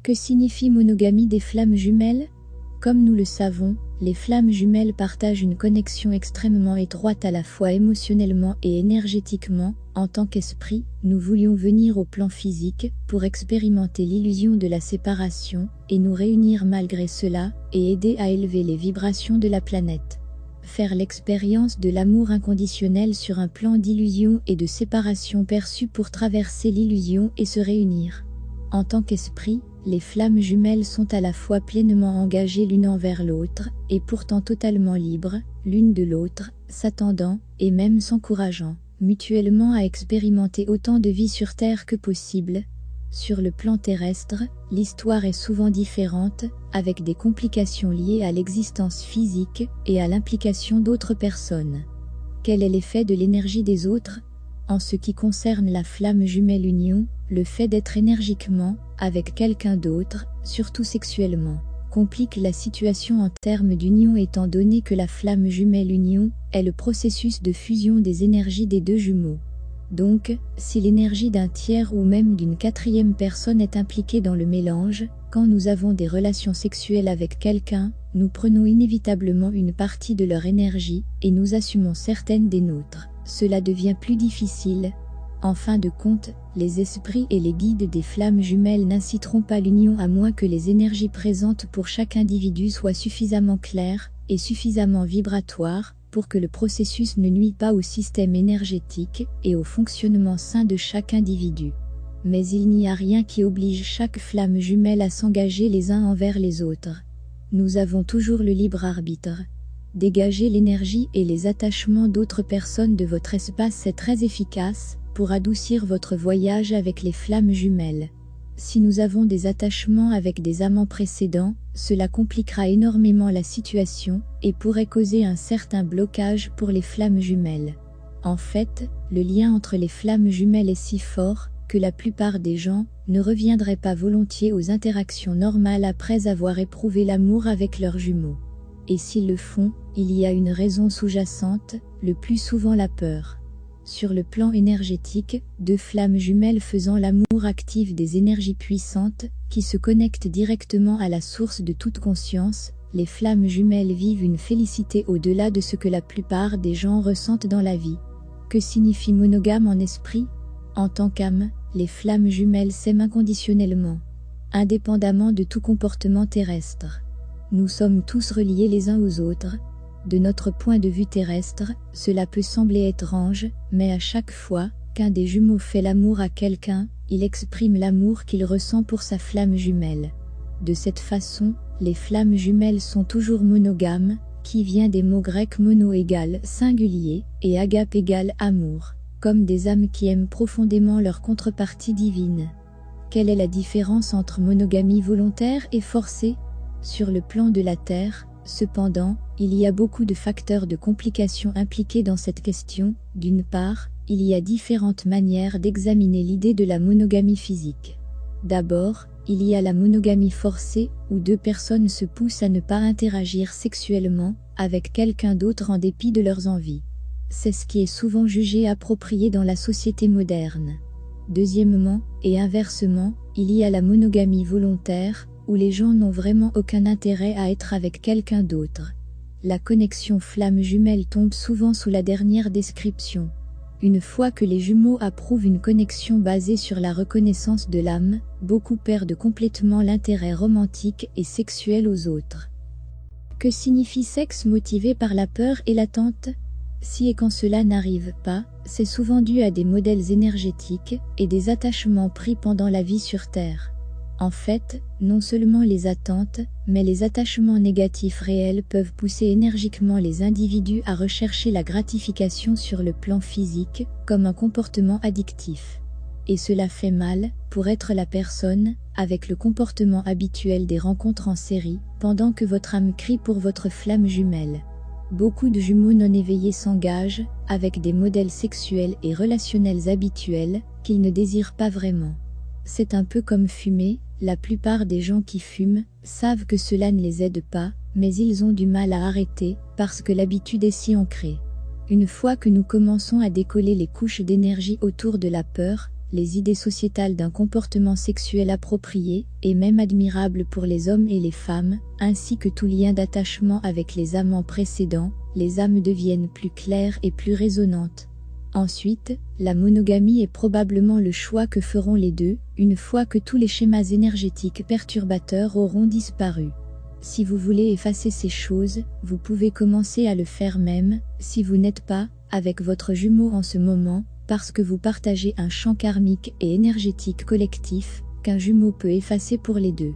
Que signifie monogamie des flammes jumelles? Comme nous le savons, les flammes jumelles partagent une connexion extrêmement étroite à la fois émotionnellement et énergétiquement. En tant qu'esprit, nous voulions venir au plan physique pour expérimenter l'illusion de la séparation et nous réunir malgré cela et aider à élever les vibrations de la planète. Faire l'expérience de l'amour inconditionnel sur un plan d'illusion et de séparation perçu pour traverser l'illusion et se réunir. En tant qu'esprit, les flammes jumelles sont à la fois pleinement engagées l'une envers l'autre et pourtant totalement libres, l'une de l'autre, s'attendant et même s'encourageant mutuellement à expérimenter autant de vie sur Terre que possible. Sur le plan terrestre, l'histoire est souvent différente, avec des complications liées à l'existence physique et à l'implication d'autres personnes. Quel est l'effet de l'énergie des autres? En ce qui concerne la flamme jumelle union, le fait d'être énergiquement avec quelqu'un d'autre, surtout sexuellement, complique la situation en termes d'union étant donné que la flamme jumelle union est le processus de fusion des énergies des deux jumeaux. Donc, si l'énergie d'un tiers ou même d'une quatrième personne est impliquée dans le mélange, quand nous avons des relations sexuelles avec quelqu'un, nous prenons inévitablement une partie de leur énergie et nous assumons certaines des nôtres. Cela devient plus difficile. En fin de compte, les esprits et les guides des flammes jumelles n'inciteront pas l'union à moins que les énergies présentes pour chaque individu soient suffisamment claires et suffisamment vibratoires pour que le processus ne nuise pas au système énergétique et au fonctionnement sain de chaque individu. Mais il n'y a rien qui oblige chaque flamme jumelle à s'engager les uns envers les autres. Nous avons toujours le libre arbitre. Dégager l'énergie et les attachements d'autres personnes de votre espace est très efficace pour adoucir votre voyage avec les flammes jumelles. Si nous avons des attachements avec des amants précédents, cela compliquera énormément la situation et pourrait causer un certain blocage pour les flammes jumelles. En fait, le lien entre les flammes jumelles est si fort que la plupart des gens ne reviendraient pas volontiers aux interactions normales après avoir éprouvé l'amour avec leurs jumeaux. Et s'ils le font, il y a une raison sous-jacente, le plus souvent la peur. Sur le plan énergétique, deux flammes jumelles faisant l'amour activent des énergies puissantes qui se connectent directement à la source de toute conscience. Les flammes jumelles vivent une félicité au-delà de ce que la plupart des gens ressentent dans la vie. Que signifie monogame en esprit? En tant qu'âme, les flammes jumelles s'aiment inconditionnellement, indépendamment de tout comportement terrestre. Nous sommes tous reliés les uns aux autres. De notre point de vue terrestre, cela peut sembler étrange, mais à chaque fois qu'un des jumeaux fait l'amour à quelqu'un, il exprime l'amour qu'il ressent pour sa flamme jumelle. De cette façon, les flammes jumelles sont toujours monogames, qui vient des mots grecs mono égale singulier et agape égale amour, comme des âmes qui aiment profondément leur contrepartie divine. Quelle est la différence entre monogamie volontaire et forcée? Sur le plan de la Terre, cependant, il y a beaucoup de facteurs de complications impliqués dans cette question. D'une part, il y a différentes manières d'examiner l'idée de la monogamie physique. D'abord, il y a la monogamie forcée, où deux personnes se poussent à ne pas interagir sexuellement avec quelqu'un d'autre en dépit de leurs envies. C'est ce qui est souvent jugé approprié dans la société moderne. Deuxièmement, et inversement, il y a la monogamie volontaire, où les gens n'ont vraiment aucun intérêt à être avec quelqu'un d'autre. La connexion flamme jumelle tombe souvent sous la dernière description. Une fois que les jumeaux approuvent une connexion basée sur la reconnaissance de l'âme, beaucoup perdent complètement l'intérêt romantique et sexuel aux autres. Que signifie sexe motivé par la peur et l'attente? Si et quand cela n'arrive pas, c'est souvent dû à des modèles énergétiques et des attachements pris pendant la vie sur Terre. En fait, non seulement les attentes, mais les attachements négatifs réels peuvent pousser énergiquement les individus à rechercher la gratification sur le plan physique, comme un comportement addictif. Et cela fait mal, pour être la personne, avec le comportement habituel des rencontres en série, pendant que votre âme crie pour votre flamme jumelle. Beaucoup de jumeaux non éveillés s'engagent, avec des modèles sexuels et relationnels habituels, qu'ils ne désirent pas vraiment. C'est un peu comme fumer. La plupart des gens qui fument savent que cela ne les aide pas, mais ils ont du mal à arrêter parce que l'habitude est si ancrée. Une fois que nous commençons à décoller les couches d'énergie autour de la peur, les idées sociétales d'un comportement sexuel approprié, et même admirable pour les hommes et les femmes, ainsi que tout lien d'attachement avec les amants précédents, les âmes deviennent plus claires et plus résonnantes. Ensuite, la monogamie est probablement le choix que feront les deux, une fois que tous les schémas énergétiques perturbateurs auront disparu. Si vous voulez effacer ces choses, vous pouvez commencer à le faire même, si vous n'êtes pas, avec votre jumeau en ce moment, parce que vous partagez un champ karmique et énergétique collectif, qu'un jumeau peut effacer pour les deux.